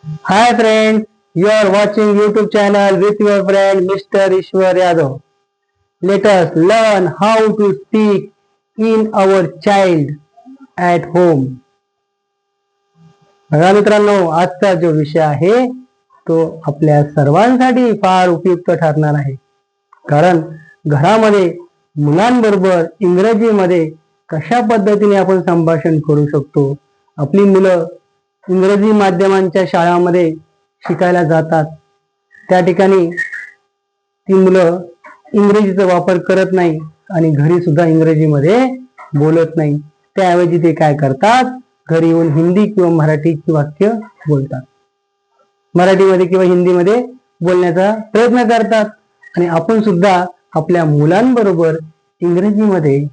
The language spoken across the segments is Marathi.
Hi friends, you are watching YouTube channel with your friend Mr. Ishwar Yadav. Let us learn how to speak in our child at home. बघा मित्रांनो, आजचा जो विषय आहे तो आपल्या सर्वांसाठी फार उपयुक्त ठरणार आहे. कारण घरामध्ये मुलांबरोबर इंग्रजीमध्ये कशा पद्धतीने आपण संभाषण करू शकतो. आपली मुलं इंग्रजी माध्यमांच्या शाळांमध्ये शिकायला जातात. त्या ठिकाणी ती मुलं इंग्रजीचा वापर करत नाही आणि घरी सुद्धा इंग्रजीमध्ये बोलत नाही. त्याऐवजी ते काय करतात, घरी येऊन हिंदी किंवा मराठीची वाक्य बोलतात. मराठीमध्ये किंवा हिंदीमध्ये बोलण्याचा प्रयत्न करतात आणि आपण सुद्धा आपल्या मुलांबरोबर इंग्रजीमध्ये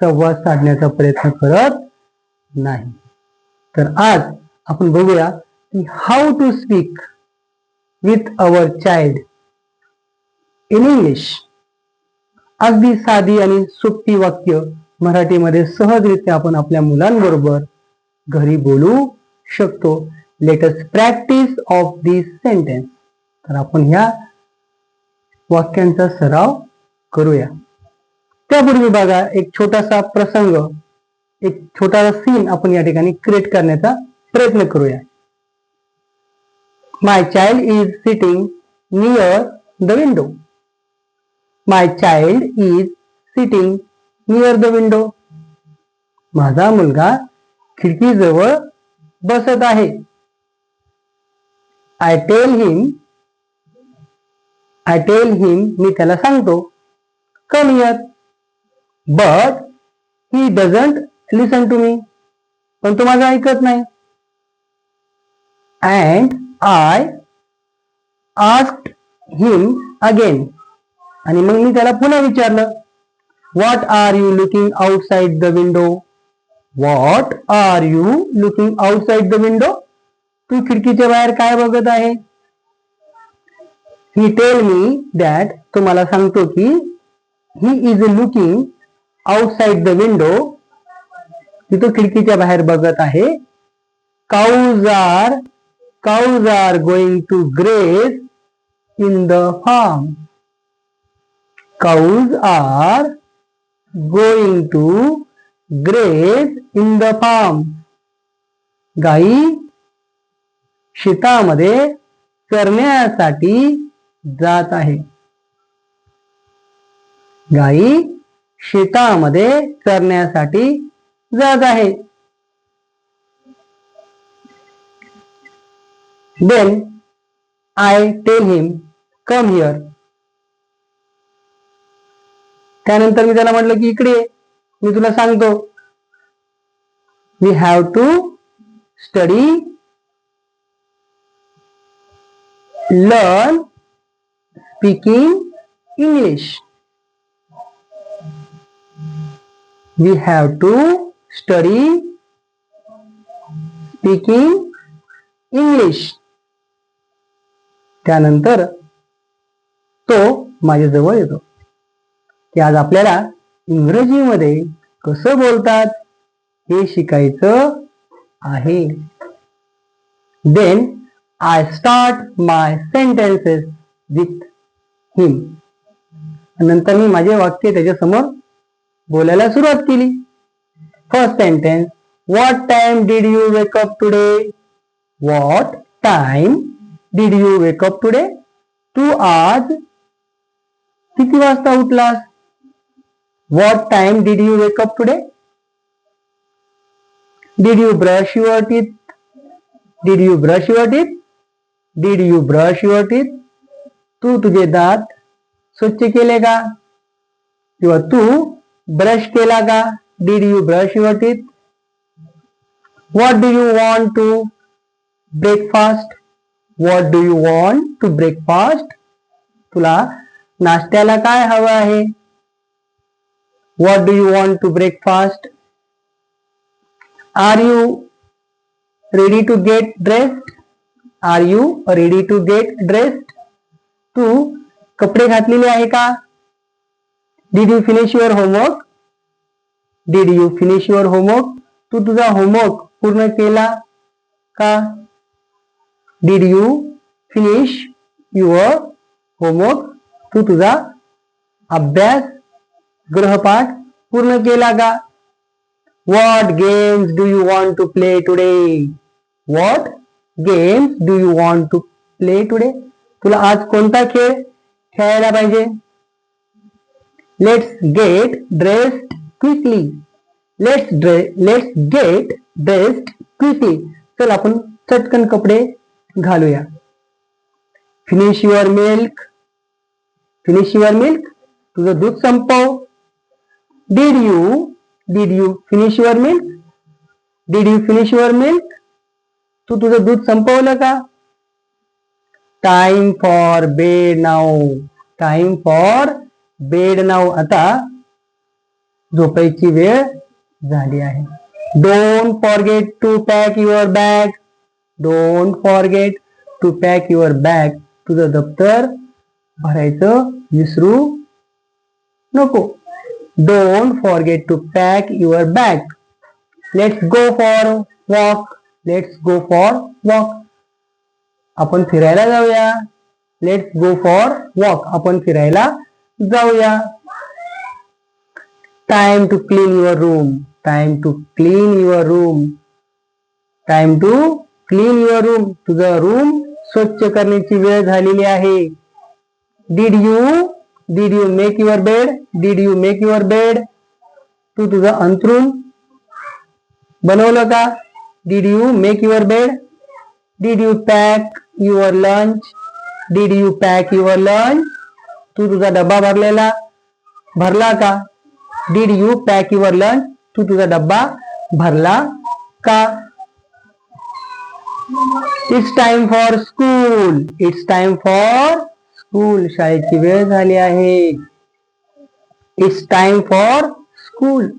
संवाद साधण्याचा प्रयत्न करत नाही. तर आज आपण बघूया की how to speak with our child in English. अगदी साधी आणि सोपी वाक्य मराठीमध्ये सहजरित्या आपण आपल्या मुलांबरोबर घरी बोलू शकतो. Let us practice of this sentence. तर आपण ह्या वाक्यांचा सराव करूया. त्यापूर्वी बघा, एक छोटासा प्रसंग, एक छोटासा सीन आपण या ठिकाणी क्रिएट करण्याचा प्रयत्न करूया. My child is sitting near the window. My child is sitting near the window. माझा मुलगा खिडकीजवळ बसत आहे. आय टेल हिम, मी त्याला सांगतो, come here. But he doesn't listen to me. पण तो माझं ऐकत नाही. And I asked him again. आणि मग मी त्याला पुन्हा विचारलं, what are you looking outside the window. What are you looking outside the window. तू खिडकीच्या बाहेर काय बघत आहे. He tell me that. तो मला सांगतो की he is looking outside the window. की तो खिडकीच्या बाहेर बघत आहे. Cause are going to graze in the farm. Cows are going to graze in the farm. गाई शेतामध्ये चरण्यासाठी जात आहे. गाई शेतामध्ये चरण्यासाठी जात आहे. Then I tell him come here. त्यानंतर मी त्याला म्हटलं की इकडे, मी तुला सांगतो. We have to study, learn speaking English. We have to study speaking English. त्यानंतर तो माझ्याजवळ येतो की आज आपल्याला इंग्रजीमध्ये कसं बोलतात हे शिकायचं आहे. Then I start my sentences with him. नंतर मी माझे वाक्य त्याच्यासमोर बोलायला सुरुवात केली. First sentence, what time did you wake up today. What time did you wake up today. तू आज किती वाजता उठलास. What time did you wake up today. Did you brush your teeth. Did you brush your teeth. Did you brush your teeth. तू तुझे दात स्वच्छ केले का किंवा तू ब्रश केला का. Did you brush your teeth. What do you want to breakfast. What do you want to breakfast. तुला नाश्त्याला काय हवं आहे. What do you want to breakfast. Are you ready to get dressed. Are you ready to get dressed. तू कपडे घातलेले आहे का. Did you finish your homework. Did you finish your homework. तू तुझा होमवर्क पूर्ण केला का. Did you finish your homework? तू तुझा अभ्यास गृहपाठ पूर्ण केला का? What games do you want to play today? What games do you want to play today? तुला आज कोणता खेळ खेळायला पाहिजे? Let's get dressed quickly. Let's get dressed quickly. चल आपण चटकन कपडे घालूया. Finish your milk. Finish your milk. तुझं दूध संपव. Did you finish your milk? Did you finish your milk? तू तुझं दूध संपवलं का? Time for bed now. Time for bed now. आता झोपायची वेळ झाली आहे. Don't forget to pack your bag. Don't forget to pack your bag. तुझं दप्तर भरायचं विसरू नको. Don't forget to pack your bag. Let's go for walk. Let's go for walk. आपण फिरायला जाऊया. Let's go for walk. आपण फिरायला जाऊया. Time to clean your room. Time to clean your room. Time to clean your room. तुझं रूम स्वच्छ करण्याची वेळ झालेली आहे. Did you make your bed? Did you make your bed? तू तुझं अंथरूण बनवलं का? Did you make your bed? Did you pack your lunch? Did you pack your lunch? तू तुझा डब्बा भरला का? Did you pack your lunch? तू तुझा डब्बा भरला का? It's time for school. It's time for school. शाळेची वेळ झाली आहे. It's time for school.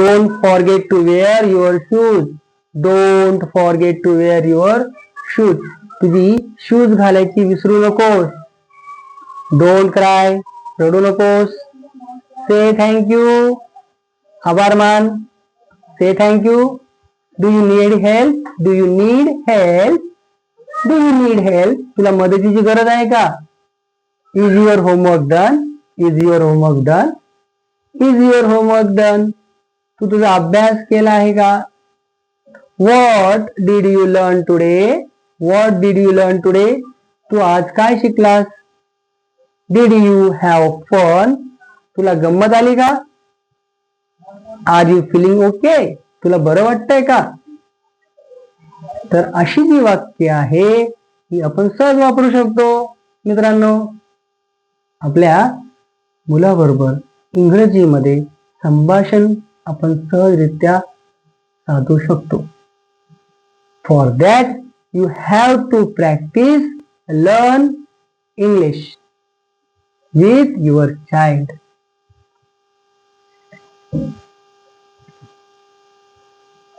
Don't forget to wear your shoes. Don't forget to wear your shoes. तुझी शूज घालायची विसरू नकोस. Don't cry. रडू नकोस. Say thank you. आभार मान. Say thank you. Do you need help? Do you need help? Do you need help? तुला मदतीची गरज आहे का? Is your homework done? Is your homework done? Is your homework done? तू तुझा अभ्यास केला आहे का? What did you learn today? What did you learn today? तू आज काय शिकलास? Did you have fun? तुला गंमत आली का? Are you feeling okay? तुला बरं वाटतंय का? तर अशी जी वाक्य आहे ती आपण सहज वापरू शकतो. मित्रांनो, आपल्या मुलाबरोबर इंग्रजीमध्ये संभाषण आपण सहजरित्या साधू शकतो. For that you have to practise learn English with your child.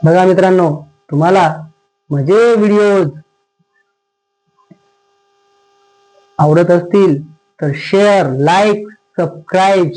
बघा मित्रांनो, तुम्हाला माझे व्हिडिओज आवडत असतील तर शेअर, लाईक, सबस्क्राईब